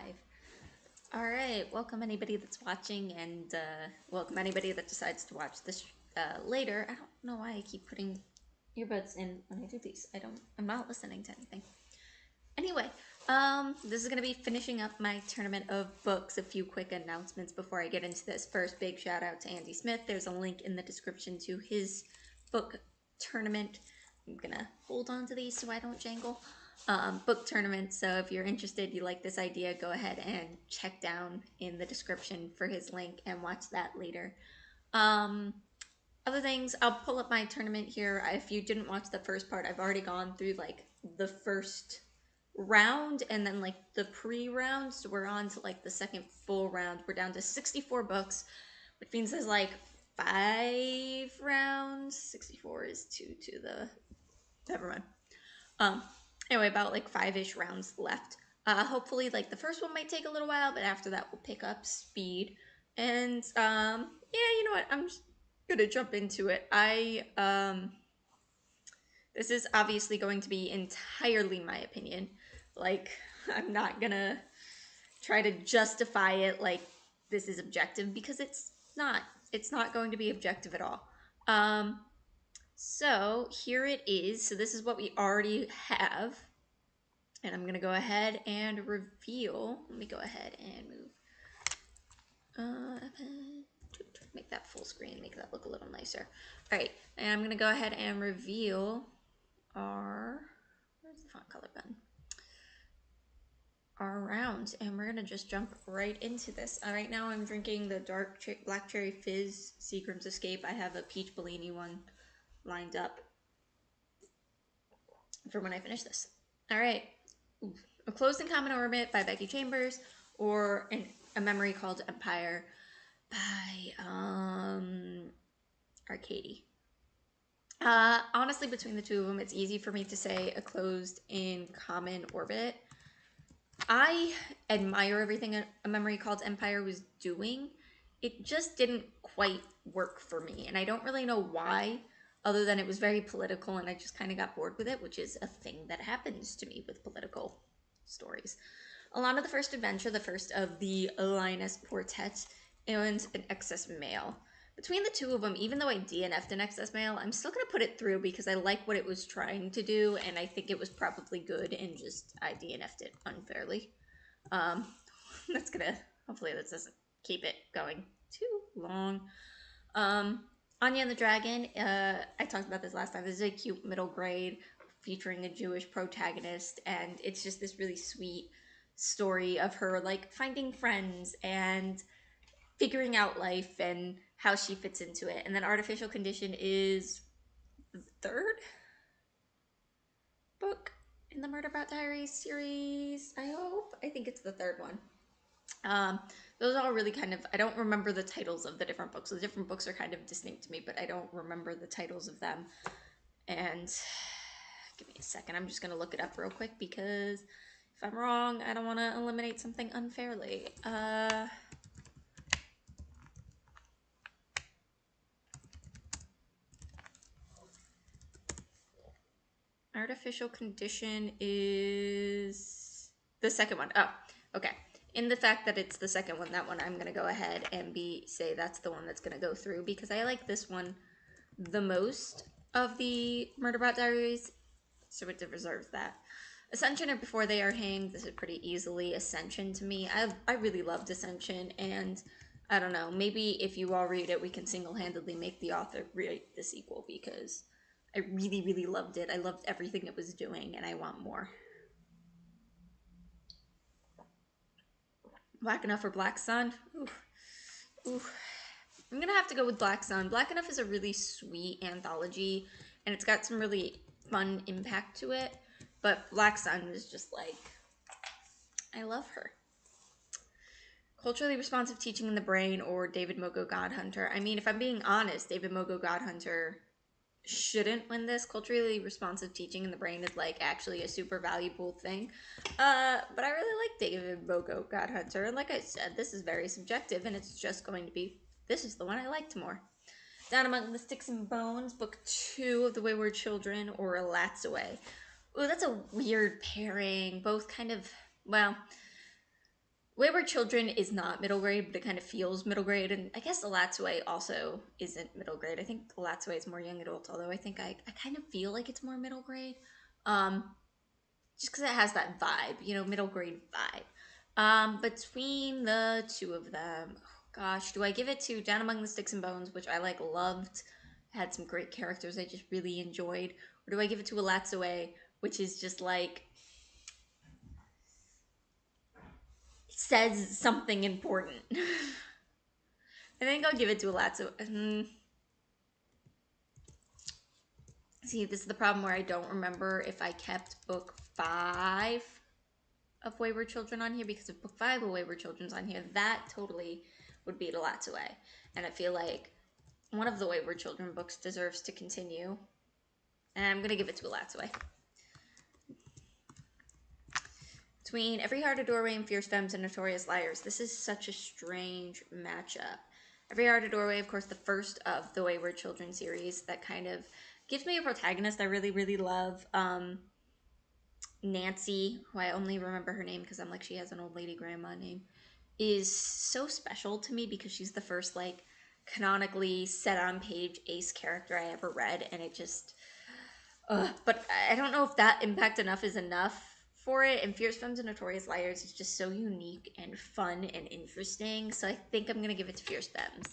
live. All right, welcome anybody that's watching, and welcome anybody that decides to watch this later. I don't know why I keep putting earbuds in when I do these. I'm not listening to anything. Anyway, this is gonna be finishing up my tournament of books. A few quick announcements before I get into this. First, big shout out to Andy Smith. There's a link in the description to his book tournament. I'm gonna hold on to these so I don't jangle. Book tournament. So if you're interested, you like this idea, go ahead and check down in the description for his link and watch that later. Other things, I'll pull up my tournament here. If you didn't watch the first part, I've already gone through like the first round and then like the pre-round, so we're on to like the second full round. We're down to 64 books, which means there's like 5 rounds. 64 is 2 to the, never mind. Anyway, about like 5-ish rounds left. Hopefully like the first one might take a little while, but after that we'll pick up speed. And yeah, you know what, I'm just gonna jump into it. This is obviously going to be entirely my opinion. Like, I'm not gonna try to justify it like this is objective, because it's not. It's not going to be objective at all. So here it is. So this is what we already have. And I'm gonna go ahead and reveal. Let me go ahead and move. Make that full screen, make that look a little nicer. All right, and I'm gonna go ahead and reveal our, where's the font color button? Our round, and we're gonna just jump right into this. Right now I'm drinking the black cherry fizz Seagram's Escape. I have a peach Bellini one lined up for when I finish this. All right, A Closed and Common Orbit by Becky Chambers, or A Memory Called Empire by Arcady. Honestly, between the two of them, it's easy for me to say A Closed and Common Orbit. I admire everything A Memory Called Empire was doing. It just didn't quite work for me, and I don't really know why, other than it was very political and I just kind of got bored with it, which is a thing that happens to me with political stories. Alana the First Adventure, the first of the Linus Quartet, and An Excess Mail. Between the two of them, even though I DNF'd An Excess Mail, I'm still going to put it through because I like what it was trying to do, and I think it was probably good, and just I DNF'd it unfairly. That's gonna, hopefully this doesn't keep it going too long. Anya and the Dragon, I talked about this last time. This is a cute middle grade featuring a Jewish protagonist, and it's just this really sweet story of her like finding friends and figuring out life and how she fits into it. And then Artificial Condition is the third book in the Murderbot Diaries series, I hope. I think it's the third one. Those are all really kind of, I don't remember the titles of the different books. So the different books are kind of distinct to me, but I don't remember the titles of them. And give me a second, I'm just going to look it up real quick, because if I'm wrong, I don't want to eliminate something unfairly. Artificial Condition is the second one. Oh, okay. In the fact that it's the second one, that one I'm going to go ahead and say that's the one that's going to go through, because I like this one the most of the Murderbot Diaries, so it deserves that. Ascension or Before They Are Hanged, this is pretty easily Ascension to me. I really loved Ascension, and I don't know, maybe if you all read it, we can single-handedly make the author write the sequel, because I really, really loved it. I loved everything it was doing, and I want more. Black Enough or Black Sun? Ooh. I'm gonna have to go with Black Sun. Black Enough is a really sweet anthology, and it's got some really fun impact to it, but Black Sun is just like, I love her. Culturally Responsive Teaching in the Brain, or David Mogo Godhunter. I mean, if I'm being honest, David Mogo Godhunter shouldn't win this. Culturally Responsive Teaching in the Brain is like actually a super valuable thing, but I really like David Mogo Godhunter, and like I said, this is very subjective, and it's just going to be, this is the one I liked more. Down Among the Sticks and Bones, book 2 of The Wayward Children, or Lat's Away. Ooh, that's a weird pairing. Both kind of, well, Wayward Children is not middle grade, but it kind of feels middle grade, and I guess Alatsue also isn't middle grade. I think Alatsue is more young adult, although I think I kind of feel like it's more middle grade, um, just because it has that vibe, you know, middle grade vibe. Between the two of them, oh gosh, do I give it to Down Among the Sticks and Bones, which I like loved, had some great characters I just really enjoyed, or do I give it to Alatsue, which is just like says something important? I think I'll give it to Alatsue. See, this is the problem where I don't remember if I kept book 5 of Wayward Children on here, because if book 5 of Wayward Children's on here, that totally would be Alatsue. And I feel like one of the Wayward Children books deserves to continue. And I'm going to give it to Alatsue. Between Every Heart a Doorway and Fierce Femmes and Notorious Liars, this is such a strange matchup. Every Heart a Doorway, of course, the first of the Wayward Children series that kind of gives me a protagonist I really, really love. Nancy, who I only remember her name because I'm like, she has an old lady grandma name, is so special to me because she's the first, like, canonically set on page ace character I ever read, and it just, but I don't know if that impact enough is enough for it. And Fierce Femmes and Notorious Liars is just so unique and fun and interesting, so I think I'm gonna give it to Fierce Femmes.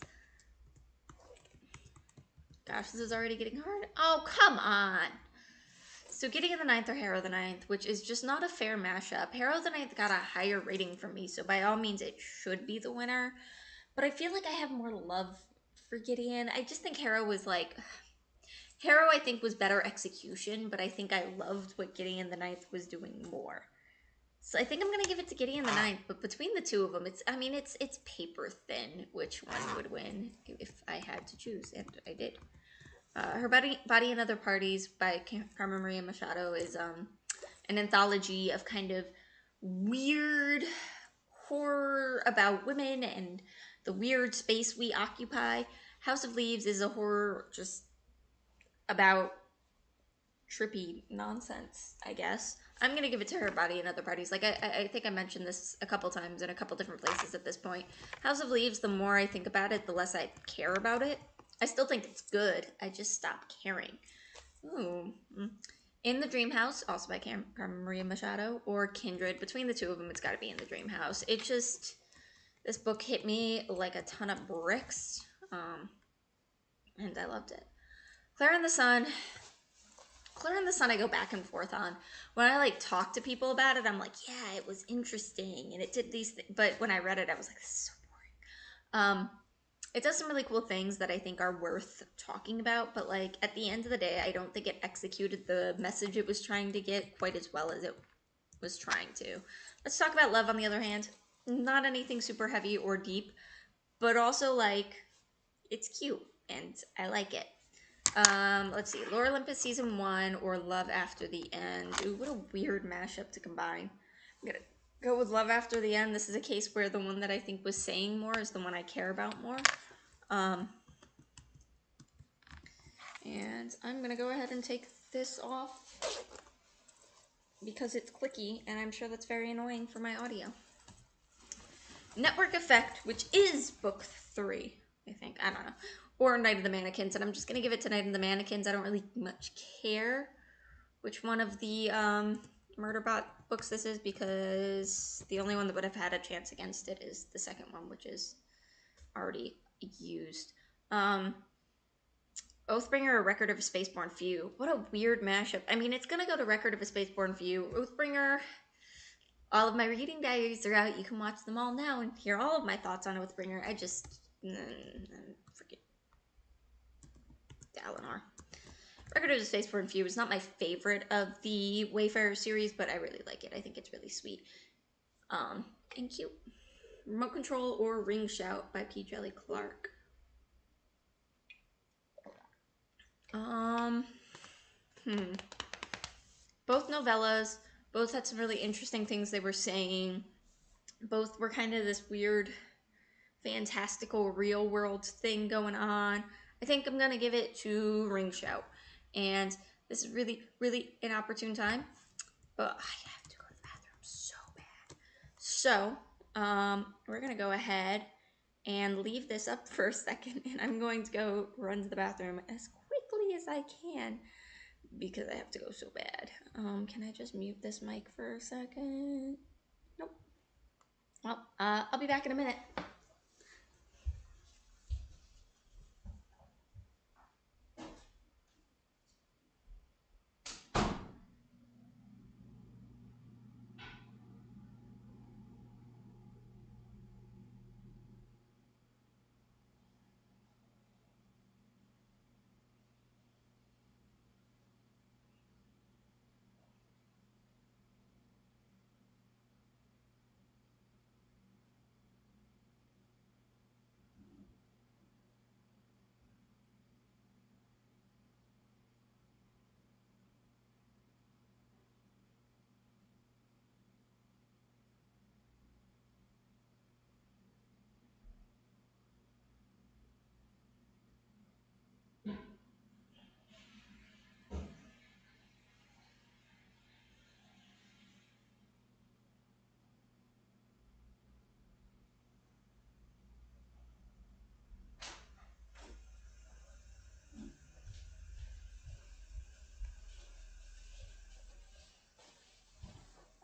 Gosh, this is already getting hard. Oh, come on. So Gideon the Ninth or Harrow the Ninth, which is just not a fair mashup. Harrow the Ninth got a higher rating from me, so by all means it should be the winner. But I feel like I have more love for Gideon. I just think Harrow was like... Harrow, I think, was better execution, but I think I loved what Gideon the Ninth was doing more. So I think I'm going to give it to Gideon the Ninth, but between the two of them, it's paper thin which one would win if I had to choose, and I did. Her Body and Other Parties by Carmen Maria Machado is an anthology of kind of weird horror about women and the weird space we occupy. House of Leaves is a horror just about trippy nonsense, I guess. I'm gonna give it to Her Body and Other Parties. Like, I think I mentioned this a couple times in a couple different places at this point. House of Leaves, the more I think about it, the less I care about it. I still think it's good. I just stopped caring. Ooh. In the Dream House, also by Carmen Maria Machado, or Kindred. Between the two of them, it's got to be In the Dream House. It just... This book hit me like a ton of bricks. And I loved it. Clara and the Sun. Clara and the Sun I go back and forth on. When I, like, talk to people about it, I'm like, yeah, it was interesting, and it did these things. But when I read it, I was like, this is so boring. It does some really cool things that I think are worth talking about, but, like, at the end of the day, I don't think it executed the message it was trying to get quite as well as it was trying to. Let's talk about Love, on the other hand. Not anything super heavy or deep, but also, like, it's cute, and I like it. Let's see, Lore Olympus Season 1 or Love After the End. Ooh, what a weird mashup to combine. I'm gonna go with Love After the End. This is a case where the one that I think was saying more is the one I care about more. And I'm gonna go ahead and take this off because it's clicky, and I'm sure that's very annoying for my audio. Network Effect, which is book 3, I think. I don't know. Or Night of the Mannequins, and I'm just gonna give it to Night of the Mannequins. I don't really much care which one of the Murderbot books this is, because the only one that would have had a chance against it is the second one, which is already used. Oathbringer or Record of a Spaceborne Few. What a weird mashup. I mean, it's gonna go to Record of a Spaceborne Few. Oathbringer, all of my reading diaries are out. You can watch them all now and hear all of my thoughts on Oathbringer. I just... forget Dalinar. Record of the Spaceborne Few is not my favorite of the Wayfarers series, but I really like it. I think it's really sweet. And cute. Remote Control or Ring Shout by P. Jelly Clark. Both novellas, both had some really interesting things they were saying. Both were kind of this weird, fantastical, real world thing going on. I think I'm going to give it to Ring Shout. And this is really, really inopportune time, but I have to go to the bathroom so bad. So, we're gonna go ahead and leave this up for a second, and I'm going to go run to the bathroom as quickly as I can because I have to go so bad. Can I just mute this mic for a second? Nope. Well, I'll be back in a minute.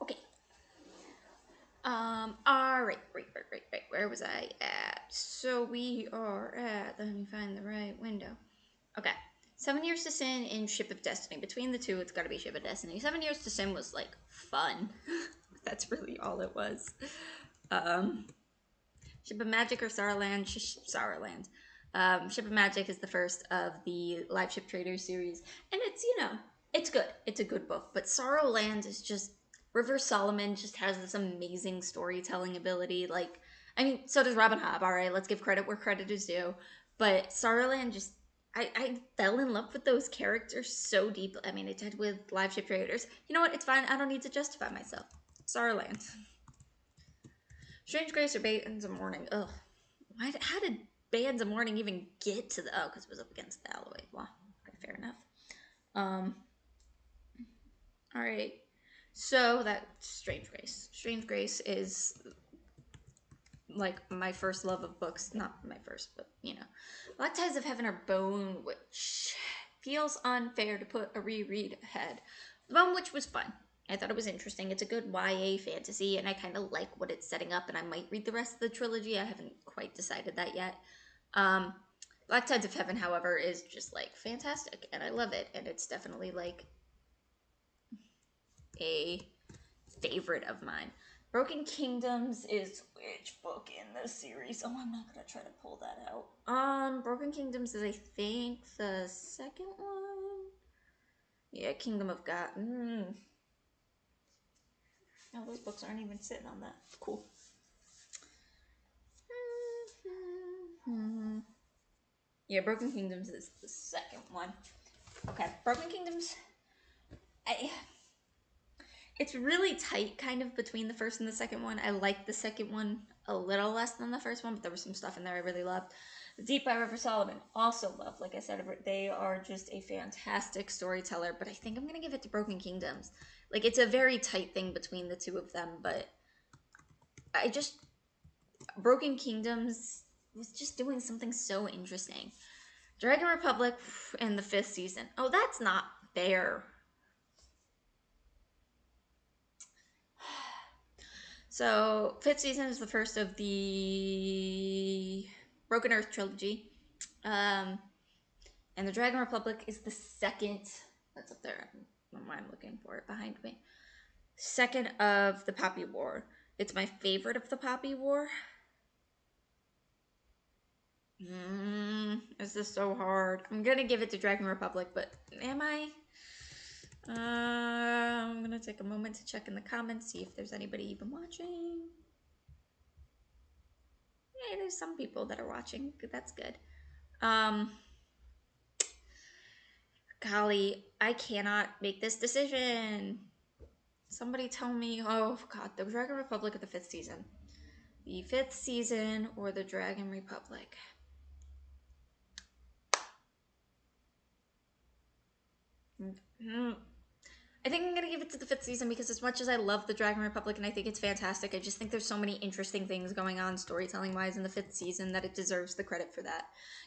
Okay. All right. Where was I at? So we are at. Let me find the right window. Okay. 7 Years to Sin and Ship of Destiny. Between the two, it's got to be Ship of Destiny. 7 Years to Sin was like fun. That's really all it was. Ship of Magic or Saruland? Saruland. Ship of Magic is the first of the Live Ship Trader series, and it's good. It's a good book, but Saruland is just River Solomon just has this amazing storytelling ability. Like, I mean, so does Robin Hobb. All right, let's give credit where credit is due. But Saruland just, I fell in love with those characters so deeply. I mean, I did with Live Ship Traders. You know what? It's fine. I don't need to justify myself. Saruland. Strange Grace or Bands of Mourning. Ugh. How did Bands of Mourning even get to the... Oh, because it was up against the Alloway. Well, okay, fair enough. Alright. So, that... Strange Grace. Strange Grace is... like, my first love of books. Not my first, but, Black Ties of Heaven or Bone Witch. Feels unfair to put a reread ahead. The Bone Witch was fun. I thought it was interesting. It's a good YA fantasy, and I kind of like what it's setting up, and I might read the rest of the trilogy. I haven't quite decided that yet. Black Tides of Heaven, however, is just, like, fantastic, and I love it, and it's definitely, like, a favorite of mine. Broken Kingdoms is which book in the series? Oh, I'm not gonna try to pull that out. Broken Kingdoms is, I think, the second one? Yeah, Kingdom of God. No, those books aren't even sitting on that. Cool. Yeah, Broken Kingdoms is the second one. Okay, Broken Kingdoms. It's really tight, kind of, between the first and the second one. I like the second one a little less than the first one, but there was some stuff in there I really loved. The Deep by River Solomon, also loved. Like I said, they are just a fantastic storyteller, but I think I'm going to give it to Broken Kingdoms. Like, it's a very tight thing between the two of them, but Broken Kingdoms was just doing something so interesting. Dragon Republic and the 5th season. Oh, that's not fair. So, 5th season is the first of the Broken Earth trilogy. And the Dragon Republic is the second. That's up there. I'm looking for it behind me. Second of the Poppy War. It's my favorite of the Poppy War. This is so hard. I'm gonna give it to Dragon Republic, but am I? I'm gonna take a moment to check in the comments, see if there's anybody even watching. Hey, there's some people that are watching. That's good. Golly, I cannot make this decision. Somebody tell me. Oh God, the Dragon Republic of the 5th season. The 5th season or the Dragon Republic. I think I'm gonna give it to the 5th season because as much as I love the Dragon Republic and I think it's fantastic, I just think there's so many interesting things going on storytelling wise in the 5th season that it deserves the credit for that.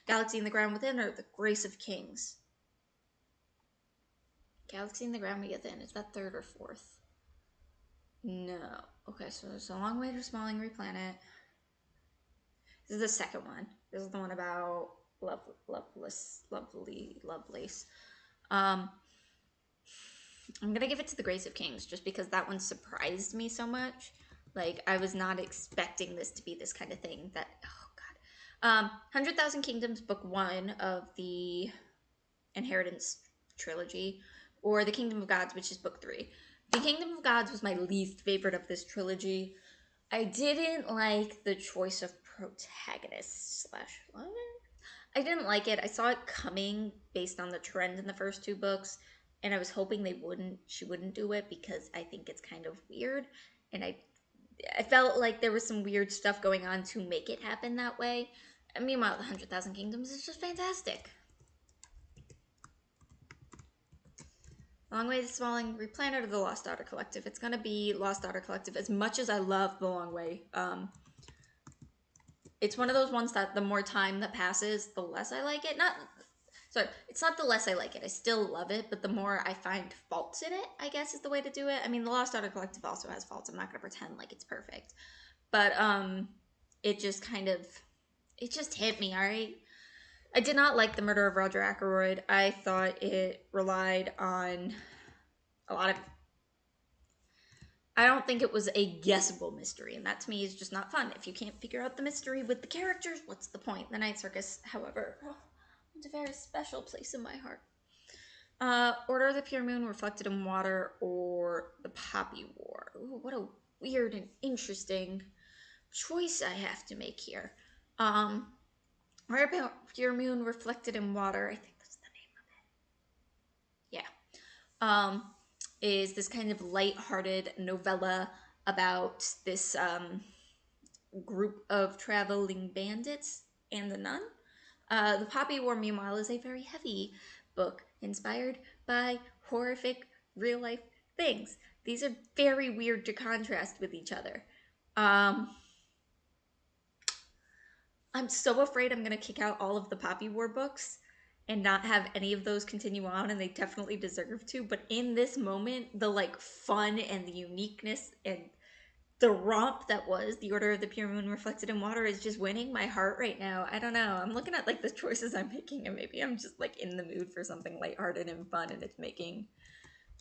Galaxy in the Ground Within or The Grace of Kings? Galaxy in the Ground Within, is that 3rd or 4th? No. Okay, so there's A Long Way to a Small Angry Planet. This is the 2nd one. This is the one about Lovelace. I'm gonna give it to The Grace of Kings just because that one surprised me so much. Like, I was not expecting this to be this kind of thing that, oh god. 100,000 Kingdoms, book 1 of the Inheritance trilogy, or The Kingdom of Gods, which is book 3. The Kingdom of Gods was my least favorite of this trilogy. I didn't like the choice of protagonist slash what? I didn't like it. I saw it coming based on the trend in the first 2 books, and I was hoping she wouldn't do it because I think it's kind of weird, and I felt like there was some weird stuff going on to make it happen that way. And meanwhile, the 100,000 Kingdoms is just fantastic. Long Way to the Small Angry Planet or The Lost Daughter Collective? It's gonna be Lost Daughter Collective. As much as I love The Long Way, it's one of those ones that the more time that passes, the less I like it. It's not the less I like it. I still love it, but the more I find faults in it, I guess is the way to do it. I mean, The Lost Daughter Collective also has faults. I'm not gonna pretend like it's perfect, but it just hit me. All right. I did not like The Murder of Roger Ackroyd. I thought it relied on a lot of. I don't think it was a guessable mystery, and that to me is just not fun. If you can't figure out the mystery with the characters, what's the point? The Night Circus, however, it's a very special place in my heart. Order of the Pure Moon, Reflected in Water, or The Poppy War. Ooh, what a weird and interesting choice I have to make here. Order of the Pure Moon, Reflected in Water, I think that's the name of it. Yeah. Is this kind of light-hearted novella about this group of traveling bandits and the nun. The Poppy War, meanwhile, is a very heavy book inspired by horrific real-life things. These are very weird to contrast with each other. I'm so afraid I'm going to kick out all of the Poppy War books and not have any of those continue on, and they definitely deserve to. But in this moment, the like fun and the uniqueness and the romp that was The Order of the Pure Moon Reflected in Water is just winning my heart right now. I don't know. I'm looking at like the choices I'm making, and maybe I'm just like in the mood for something lighthearted and fun, and it's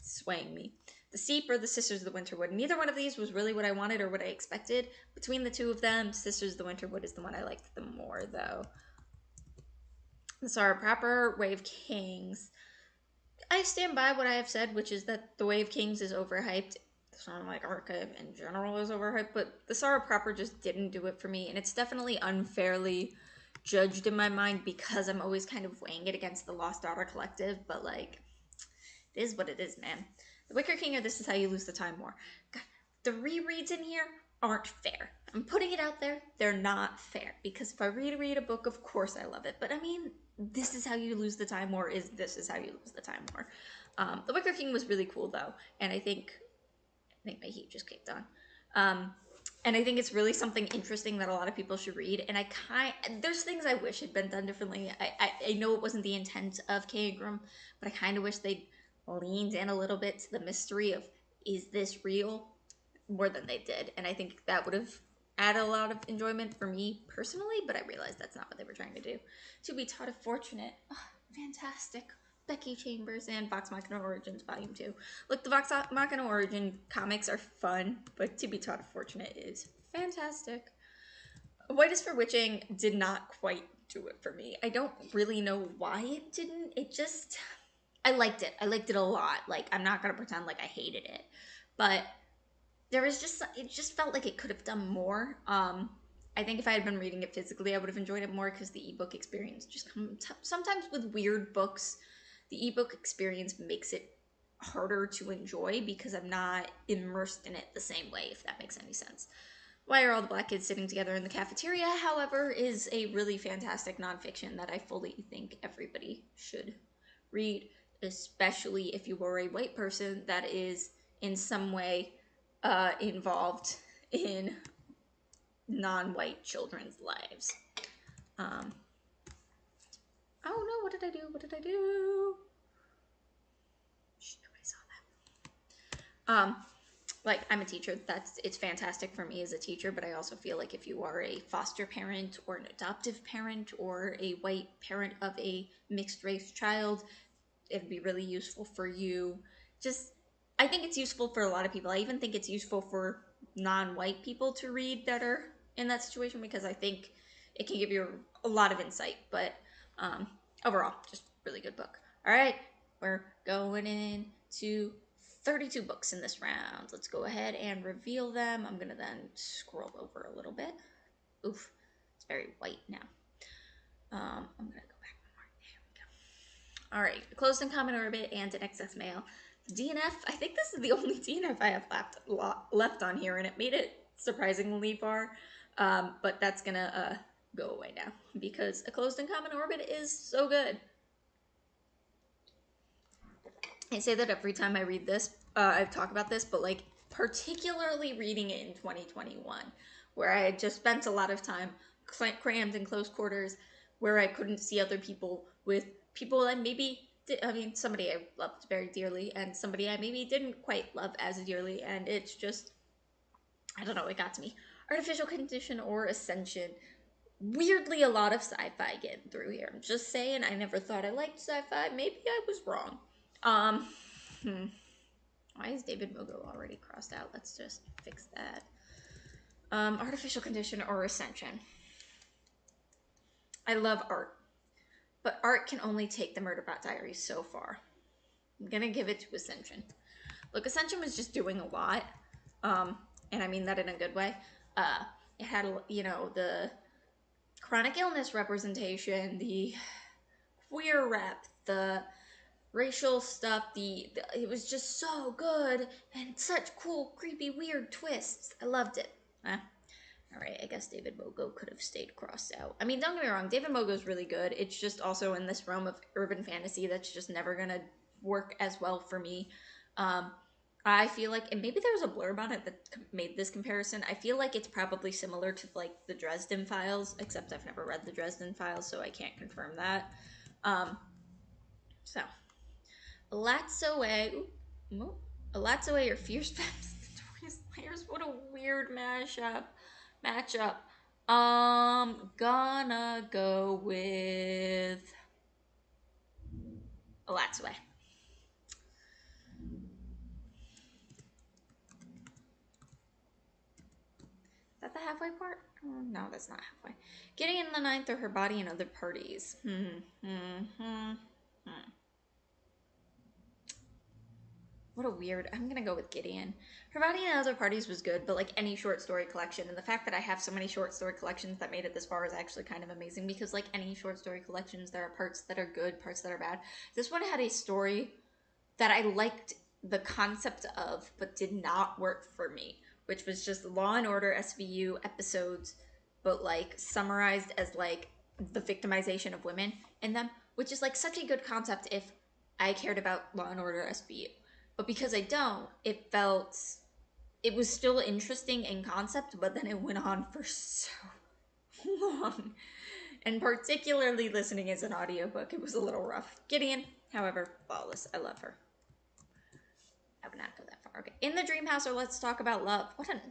swaying me. The Steep or the Sisters of the Winterwood. Neither one of these was really what I wanted or what I expected. Between the two of them, Sisters of the Winterwood is the one I liked the more, though. The Sorrow Proper, Way of Kings. I stand by what I have said, which is that the Way of Kings is overhyped. The Stormlight Archive in general is overhyped, but the Sorrow Proper just didn't do it for me, and it's definitely unfairly judged in my mind because I'm always kind of weighing it against the Lost Daughter Collective, but like, it is what it is, man. The Wicker King or This Is How You Lose the Time War. God, the rereads in here aren't fair. I'm putting it out there. They're not fair. Because if I reread a book, of course I love it. But I mean, This Is How You Lose the Time War is This Is How You Lose the Time War. The Wicker King was really cool, though. And I think my heat just kicked on. And I think it's really something interesting that a lot of people should read. And there's things I wish had been done differently. I know it wasn't the intent of K. Ingram, but I kind of wish they'd leaned in a little bit to the mystery of, is this real? More than they did. And I think that would have added a lot of enjoyment for me personally, but I realized that's not what they were trying to do. To Be Taught of Fortunate. Oh, fantastic. Becky Chambers and Vox Machina Origins Volume 2. Look, the Vox Machina Origin comics are fun, but To Be Taught of Fortunate is fantastic. White is for Witching did not quite do it for me. I don't really know why it didn't. I liked it. I liked it a lot. Like, I'm not going to pretend like I hated it. But it just felt like it could have done more. I think if I had been reading it physically, I would have enjoyed it more because the ebook experience just sometimes with weird books, the ebook experience makes it harder to enjoy because I'm not immersed in it the same way, if that makes any sense. Why Are All the Black Kids Sitting Together in the Cafeteria, however, is a really fantastic nonfiction that I fully think everybody should read. especially if you are a white person that is in some way involved in non-white children's lives. Um, oh no, what did I do? What did I do? Shh, nobody saw that. Like, I'm a teacher. It's fantastic for me as a teacher, but I also feel like if you are a foster parent or an adoptive parent or a white parent of a mixed race child, it'd be really useful for you. Just, I think it's useful for a lot of people. I even think it's useful for non-white people to read that are in that situation, because I think it can give you a lot of insight. But um, overall, just really good book. All right, we're going into 32 books in this round. Let's go ahead and reveal them. I'm gonna then scroll over a little bit. Oof, it's very white now. I'm gonna go back one more. There we go. All right, a closed and common orbit and an excess male. DNF. I think this is the only DNF I have left on here, and it made it surprisingly far. But that's gonna go away now because a closed and common orbit is so good. I say that every time I read this, I talk about this, but like particularly reading it in 2021, where I had just spent a lot of time crammed in close quarters, where I couldn't see other people with people I maybe, somebody I loved very dearly and somebody I maybe didn't quite love as dearly, and it's just, I don't know, it got to me. Artificial Condition or Ascension. Weirdly, a lot of sci-fi getting through here. I'm just saying, I never thought I liked sci-fi. Maybe I was wrong. Why is David Mogo already crossed out? Let's just fix that. Artificial Condition or Ascension. I love art, but art can only take the Murderbot Diaries so far. I'm gonna give it to Ascension. Look, Ascension was just doing a lot, and I mean that in a good way. It had, the chronic illness representation, the queer rep, the racial stuff, it was just so good, and such cool, creepy, weird twists. I loved it. Alright, I guess David Mogo could have stayed crossed out. I mean, don't get me wrong, David Mogo's really good. It's just also in this realm of urban fantasy that's just never gonna work as well for me. I feel like, and maybe there was a blurb on it that made this comparison. I feel like it's probably similar to like the Dresden Files, except I've never read the Dresden Files, so I can't confirm that. So, Alatsoe or Fierce Femmes Notorious Players. What a weird matchup. Gonna go with Alatsoe. Is that the halfway part? Oh, no, that's not halfway. Getting in the ninth or her body and other parties. What a weird. I'm gonna go with Gideon. Her Body and Other Parties was good, but like any short story collection, and the fact that I have so many short story collections that made it this far is actually kind of amazing, because like any short story collections, there are parts that are good, parts that are bad. This one had a story that I liked the concept of, but did not work for me, which was just Law and Order SVU episodes, but like summarized as like the victimization of women in them, which is like such a good concept if I cared about Law and Order SVU. But because I don't, it was still interesting in concept, but then it went on for so long. And particularly listening as an audiobook, it was a little rough. Gideon, however, flawless. I love her. I would not go that far. Okay. In the Dream House or Let's Talk About Love. What an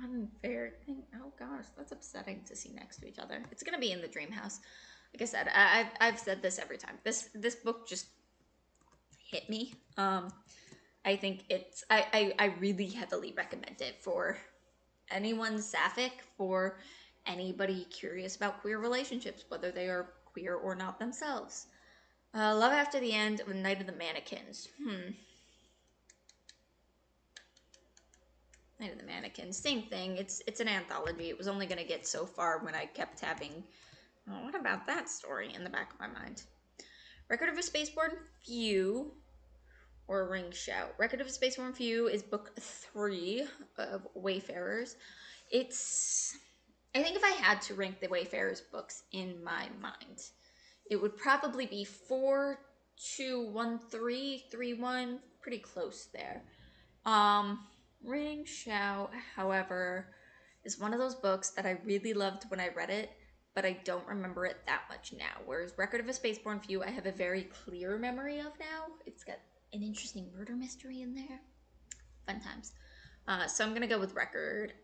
unfair thing. Oh gosh, that's upsetting to see next to each other. It's gonna be In the Dream House. Like I said, I've said this every time. This book just hit me. I think I really heavily recommend it for anyone sapphic, for anybody curious about queer relationships, whether they are queer or not themselves. Love After the End of Night of the Mannequins. Night of the Mannequins, same thing. It's an anthology. It was only gonna get so far when I kept having, oh, what about that story in the back of my mind? Record of a Spaceborne Few or Ring Shout. Record of a Spaceborne Few is book 3 of Wayfarers. I think if I had to rank the Wayfarers books in my mind, it would probably be 4 21331, pretty close there. Ring Shout, however, is one of those books that I really loved when I read it, but I don't remember it that much now. Whereas Record of a Spaceborne Few, I have a very clear memory of now. It's got an interesting murder mystery in there. Fun times. So I'm gonna go with Record,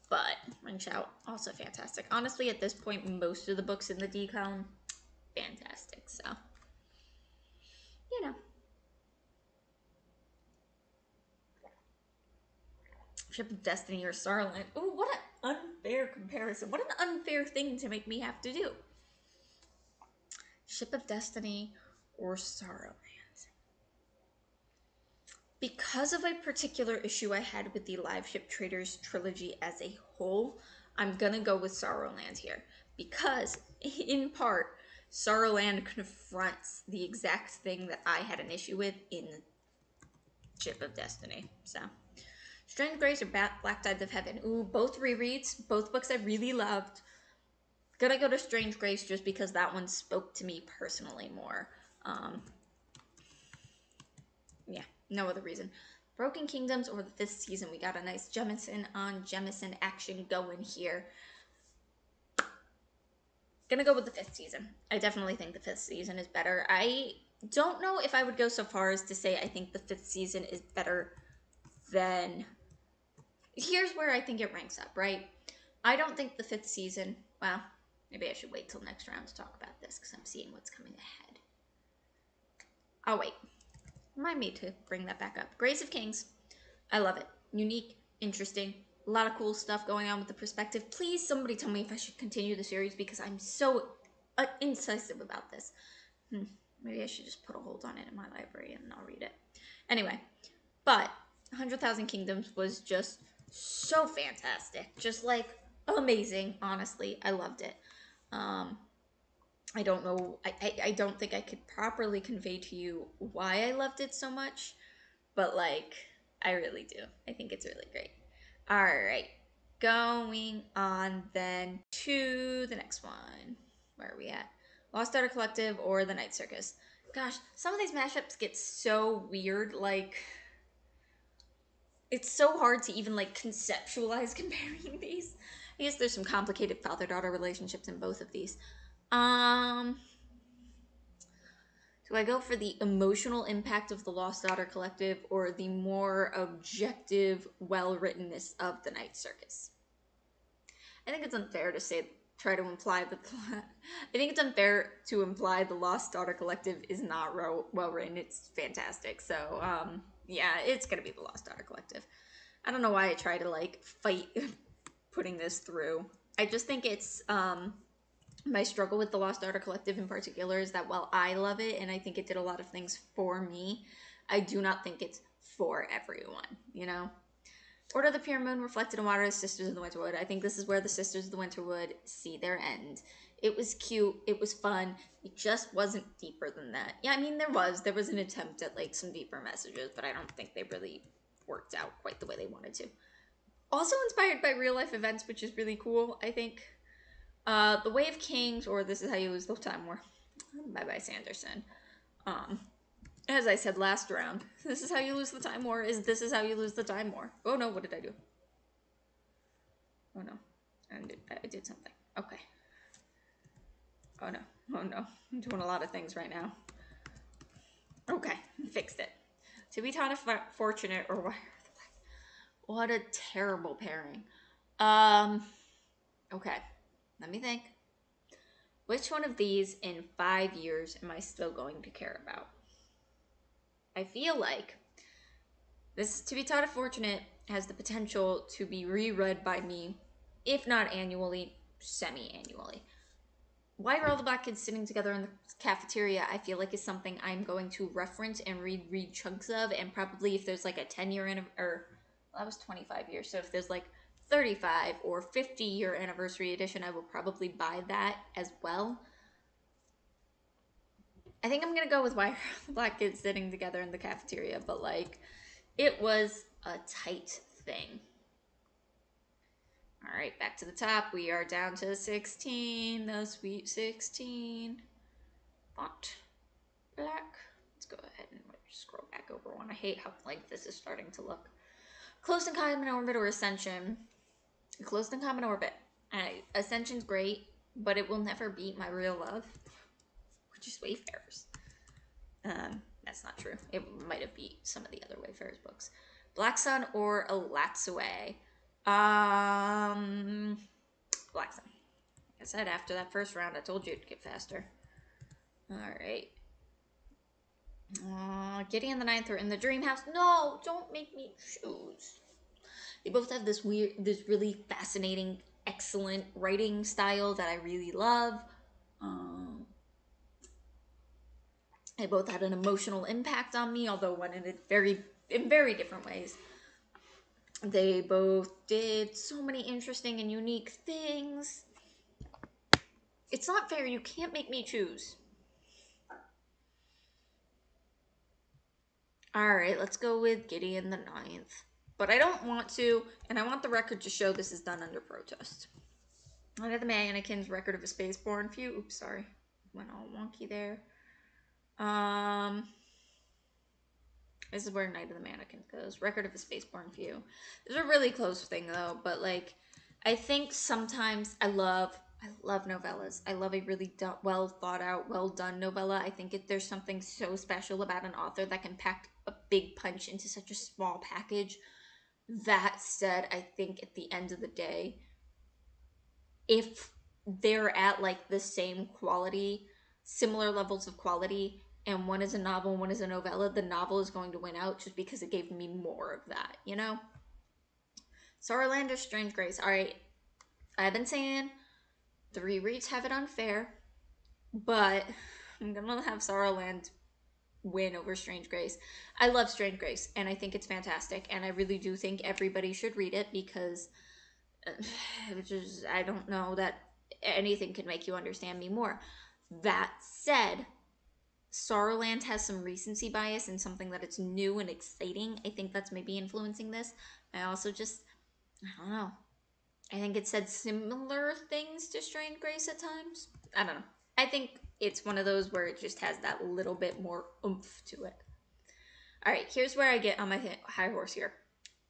but Ring Shout, also fantastic. Honestly, at this point, most of the books in the decon, fantastic. So, you know. Ship of Destiny or Starland. Ooh, what an unfair comparison. What an unfair thing to make me have to do. Ship of Destiny or Sorrowland. Because of a particular issue I had with the Live Ship Traders trilogy as a whole, I'm gonna go with Sorrowland here. Because, in part, Sorrowland confronts the exact thing that I had an issue with in Ship of Destiny. So, Strange Grace or Black Tides of Heaven. Ooh, both rereads, both books I really loved. Gonna go to Strange Grace just because that one spoke to me personally more. Yeah, no other reason. Broken Kingdoms or the 5th season. We got a nice Jemison on Jemison action going here. Gonna go with the 5th season. I definitely think the 5th season is better. I don't know if I would go so far as to say I think the 5th season is better than... Here's where I think it ranks up, right? I don't think the 5th season... Well, maybe I should wait till next round to talk about this because I'm seeing what's coming ahead. Oh, wait. Remind me to bring that back up. Grace of Kings. I love it. Unique, interesting, a lot of cool stuff going on with the perspective. Please, somebody tell me if I should continue the series because I'm so incisive about this. Maybe I should just put a hold on it in my library and I'll read it. Anyway, but 100,000 Kingdoms was just so fantastic. Just like amazing, honestly. I loved it. I don't know, I don't think I could properly convey to you why I loved it so much, but like, I really do. I think it's really great. All right, going on then to the next one. Where are we at? Lost Daughter Collective or The Night Circus. Gosh, some of these mashups get so weird, like, it's so hard to even like conceptualize comparing these. I guess there's some complicated father-daughter relationships in both of these. Do I go for the emotional impact of the Lost Daughter Collective or the more objective, well-writtenness of The Night Circus? I think it's unfair to say, try to imply that I think it's unfair to imply the Lost Daughter Collective is not well-written. It's fantastic. So, yeah, it's gonna be the Lost Daughter Collective. I don't know why I try to, like, fight putting this through. I just think it's, my struggle with the Lost Daughter Collective in particular is that while I love it and I think it did a lot of things for me, I do not think it's for everyone, you know? Order of the Pure Moon, Reflected in Water, the Sisters of the Winterwood. I think this is where the Sisters of the Winterwood see their end. It was cute, it was fun, it just wasn't deeper than that. Yeah, I mean, there was an attempt at, like, some deeper messages, but I don't think they really worked out quite the way they wanted to. Also inspired by real-life events, which is really cool, I think. The Way of Kings, or This Is How You Lose the Time War. Bye-bye, Sanderson. As I said last round, This Is How You Lose the Time War is This Is How You Lose the Time War. Oh no, what did I do? Oh no. I did something. Okay. Oh no. Oh no. I'm doing a lot of things right now. Okay. Fixed it. To be taught fortunate or what a terrible pairing. Okay. Let me think. Which one of these in 5 years am I still going to care about? I feel like this To Be Taught Fortunate has the potential to be reread by me, if not annually, semi-annually. Why Are All the Black Kids Sitting Together in the Cafeteria, I feel like is something I'm going to reference and read chunks of, and probably if there's like a 10-year anniversary, well, that was 25 years, so if there's like 35 or 50-year anniversary edition, I will probably buy that as well. I think I'm gonna go with Why Are the Black Kids Sitting Together in the Cafeteria, but like, it was a tight thing. All right, back to the top. We are down to 16, the sweet 16. Font, black. scroll back over one. I hate how like this is starting to look. Close in Common Orbit or Ascension. Close in Common Orbit. Ascension's great, but it will never beat my real love, which is Wayfarers. That's not true. It might have beat some of the other Wayfarers books. Black Sun or Alatsue. Black Sun. Like I said, after that first round, I told you it'd get faster. Alright. Gideon the Ninth or In the Dream House. No, don't make me choose. They both have this really fascinating, excellent writing style that I really love. They both had an emotional impact on me, although one in very different ways. They both did so many interesting and unique things. It's not fair. You can't make me choose. Alright, let's go with Gideon the Ninth. But I don't want to, and I want the record to show this is done under protest. Night of the Mannequins, Record of a Spaceborne Few. Oops, sorry. Went all wonky there. This is where Night of the Mannequins goes. Record of a Spaceborne Few. It's a really close thing though, but like, I think sometimes I love novellas. I love a really well thought out, well done novella. I think there's something so special about an author that can pack a big punch into such a small package. That said, I think at the end of the day, if they're at like the same quality, similar levels of quality, and one is a novel and one is a novella, the novel is going to win out just because it gave me more of that, you know? Saurlander's Strange Grace. Alright, I've been saying the rereads have it unfair, but I'm gonna have Saurland win over Strange Grace. I love Strange Grace, and I think it's fantastic, and I really do think everybody should read it because I don't know that anything can make you understand me more. That said, Saurland has some recency bias and something that it's new and exciting. I think that's maybe influencing this. I also I don't know. I think it said similar things to Strange Grace at times. I don't know. I think it's one of those where it just has that little bit more oomph to it. Alright, here's where I get on my high horse here.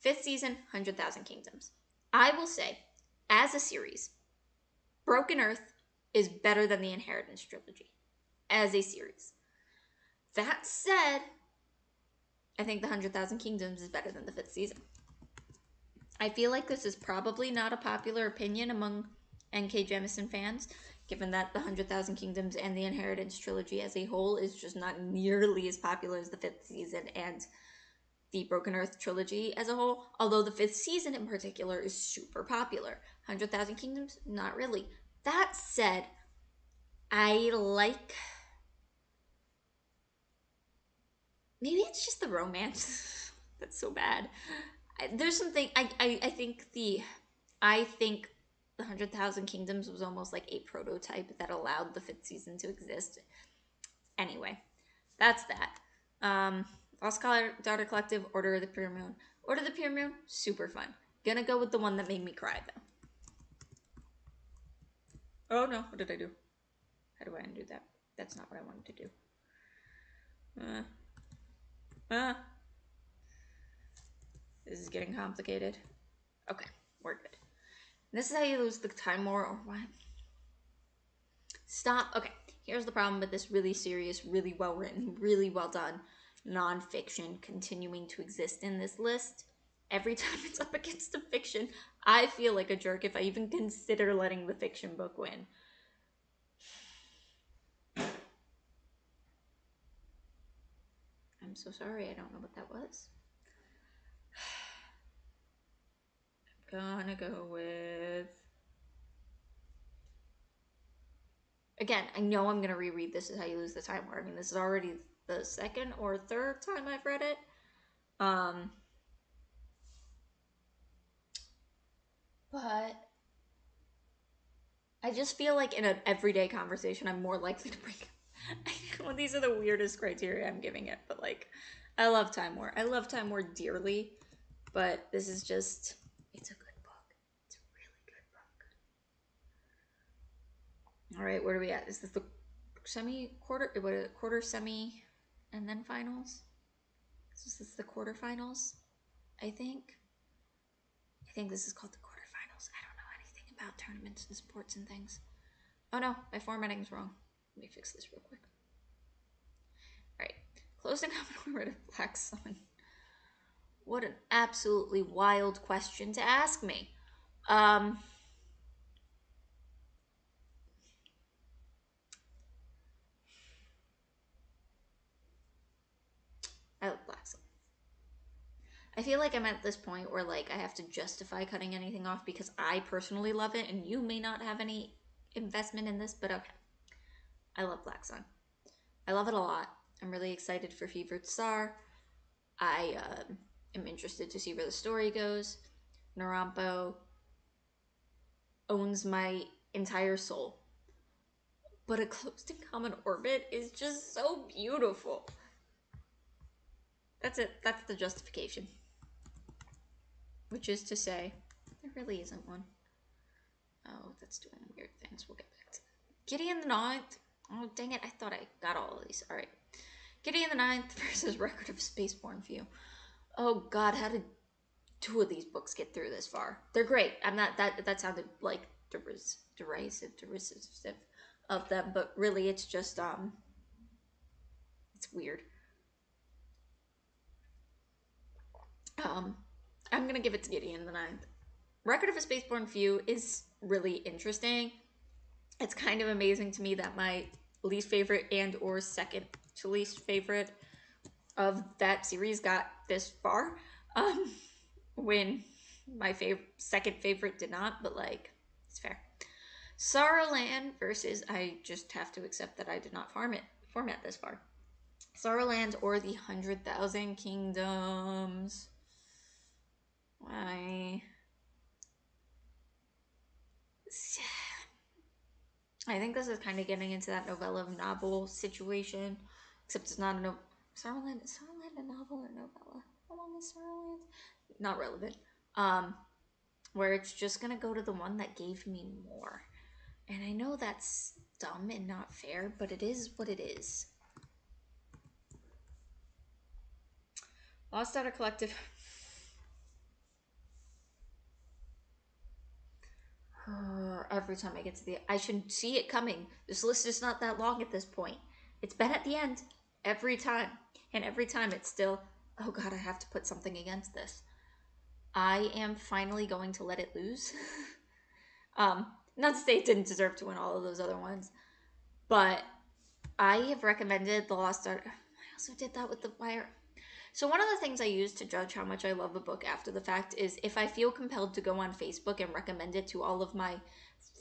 5th season, 100,000 Kingdoms. I will say, as a series, Broken Earth is better than the Inheritance trilogy. As a series. That said, I think the 100,000 Kingdoms is better than the 5th season. I feel like this is probably not a popular opinion among N.K. Jemisin fans, given that the 100,000 Kingdoms and the Inheritance trilogy as a whole is just not nearly as popular as the 5th season and the Broken Earth trilogy as a whole, although the 5th season in particular is super popular. 100,000 Kingdoms, not really. That said, I like... Maybe it's just the romance. That's so bad. There's something... I think the 100,000 Kingdoms was almost like a prototype that allowed the 5th season to exist. Anyway, that's that. Lost Daughter Collective, Order of the Pure Moon. Order of the Pure Moon, super fun. Gonna go with the one that made me cry, though. Oh no, what did I do? How do I undo that? That's not what I wanted to do. This is getting complicated. Okay, we're good. This is how you lose the Time War, or what? Stop. Okay, here's the problem with this really serious, really well written, really well done nonfiction continuing to exist in this list. Every time it's up against a fiction, I feel like a jerk if I even consider letting the fiction book win. I'm so sorry, I don't know what that was. I'm gonna go with... Again, I know I'm gonna reread This Is How You Lose the Time War. I mean, this is already the second or third time I've read it. But I just feel like in an everyday conversation, I'm more likely to bring... Well, these are the weirdest criteria I'm giving it, but like, I love Time War. I love Time War dearly, but this is just... It's a good book. It's a really good book. All right, where are we at? Is this the quarter, semi, and then finals? This is the quarterfinals, I think. I think this is called the quarterfinals. I don't know anything about tournaments and sports and things. Oh no, my formatting's wrong. Let me fix this real quick. Alright. Closing common orbit of Black Sun. What an absolutely wild question to ask me. I love Black Sun. I feel like I'm at this point where like I have to justify cutting anything off because I personally love it, and you may not have any investment in this, but okay. I love Black Sun. I love it a lot. I'm really excited for Fevered Star. I am interested to see where the story goes. Narampo owns my entire soul. But A Closed in Common Orbit is just so beautiful. That's it. That's the justification. Which is to say, there really isn't one. Oh, that's doing weird things. We'll get back to that. Gideon the Ninth. Oh, dang it. I thought I got all of these. All right. Gideon the Ninth versus Record of Spaceborne Few. Oh, God. How did two of these books get through this far? They're great. I'm not... That sounded like derisive of them. But really, it's just... It's weird. I'm going to give it to Gideon the Ninth. Record of a Spaceborne Few is really interesting. It's kind of amazing to me that my least favorite and or second to least favorite of that series got this far, when my second favorite did not, but like, it's fair. Sorrowland versus, I just have to accept that I did not format this far. Sorrowland or the 100,000 Kingdoms. I think this is kind of getting into that novella novel situation, except it's not a no. Sorrowland is Sorrowland a novel or novella? How long is Sorrowland? Not relevant. Where it's just gonna go to the one that gave me more, and I know that's dumb and not fair, but it is what it is. Lost Daughter Collective. Every time I get to I should see it coming. This list is not that long at this point. It's been at the end every time. And every time it's still, oh God, I have to put something against this. I am finally going to let it lose. Not to say it didn't deserve to win all of those other ones, but I have recommended The Lost Art. I also did that with The Wire. So one of the things I use to judge how much I love a book after the fact is if I feel compelled to go on Facebook and recommend it to all of my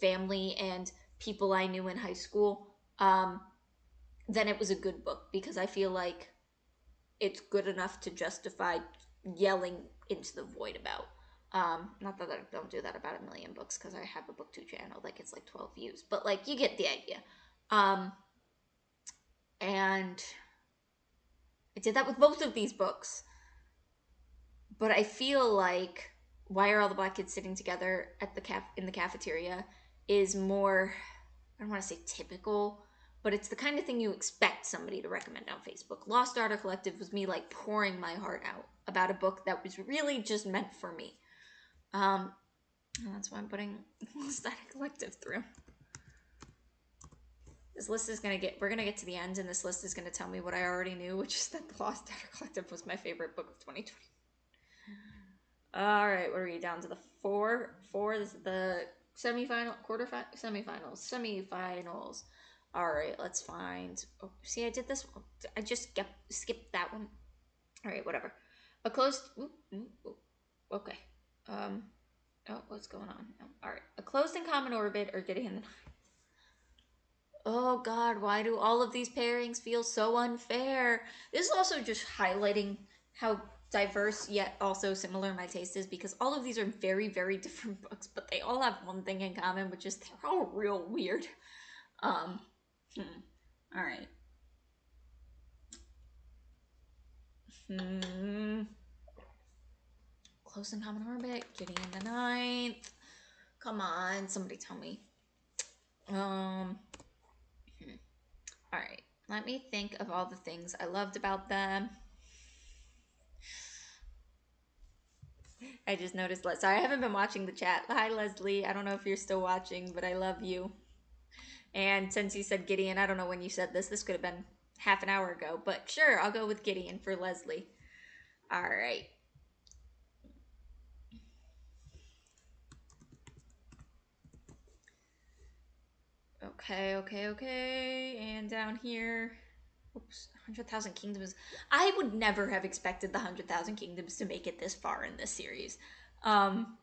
family and people I knew in high school, then it was a good book because I feel like it's good enough to justify yelling into the void about. Not that I don't do that about a million books because I have a booktube channel that gets like 12 views, but like you get the idea. And I did that with both of these books. But I feel like Why Are All the Black Kids Sitting Together at the in the Cafeteria is more, I don't want to say typical, but it's the kind of thing you expect somebody to recommend on Facebook. Lost Daughter Collective was me like pouring my heart out about a book that was really just meant for me. That's why I'm putting Lost Daughter Collective through. This list is we're gonna get to the end, and this list is gonna tell me what I already knew, which is that The Lost Daughter Collective was my favorite book of 2020. All right, what are we down to? The four. This is the semifinal, semifinals. All right, let's find. Oh, see, I did this one. I just skipped that one. All right, whatever. A closed. Okay. Oh, what's going on? All right, A Closed in Common Orbit or Getting in the. Oh God, why do all of these pairings feel so unfair? This is also just highlighting how diverse yet also similar my taste is, because all of these are very, very different books, but they all have one thing in common, which is they're all real weird. All right. Close in Common Orbit, Gideon the Ninth. Come on, somebody tell me. All right. Let me think of all the things I loved about them. I just noticed. Sorry, I haven't been watching the chat. Hi, Leslie. I don't know if you're still watching, but I love you. And since you said Gideon, I don't know when you said this. This could have been half an hour ago, but sure, I'll go with Gideon for Leslie. All right. Okay, okay, okay. And down here. Oops, 100,000 Kingdoms. I would never have expected the 100,000 Kingdoms to make it this far in this series. Um,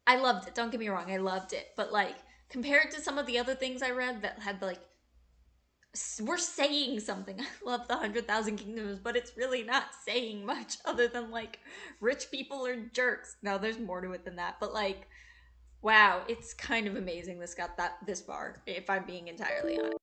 I loved it. Don't get me wrong, I loved it. But like compared to some of the other things I read that had like we're saying something. I love the 100,000 Kingdoms, but it's really not saying much other than like rich people are jerks. Now there's more to it than that, but like wow, it's kind of amazing this got that this far. If I'm being entirely honest.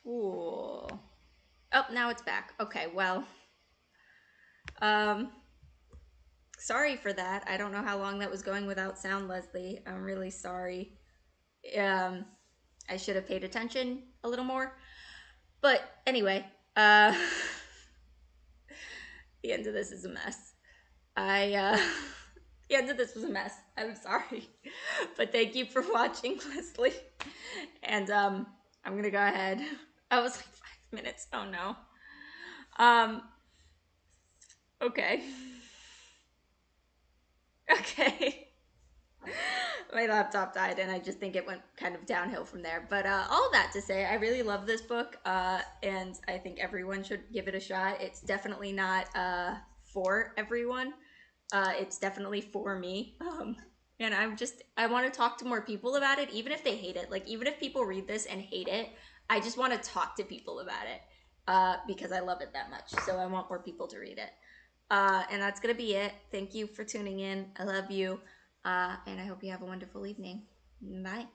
Ooh. Oh, now it's back. Okay, well, um, sorry for that. I don't know how long that was going without sound, Leslie. I'm really sorry. Um, I should have paid attention a little more. But anyway, the end of this is a mess. The end of this was a mess. I'm sorry. But thank you for watching, Leslie. And I'm gonna go ahead. I was like 5 minutes. Oh no. Um, okay. Okay. My laptop died and I just think it went kind of downhill from there. But all that to say, I really love this book, and I think everyone should give it a shot. It's definitely not for everyone. It's definitely for me. And I want to talk to more people about it, even if they hate it. Like, even if people read this and hate it, I just want to talk to people about it because I love it that much. So I want more people to read it. And that's going to be it. Thank you for tuning in. I love you. And I hope you have a wonderful evening. Bye.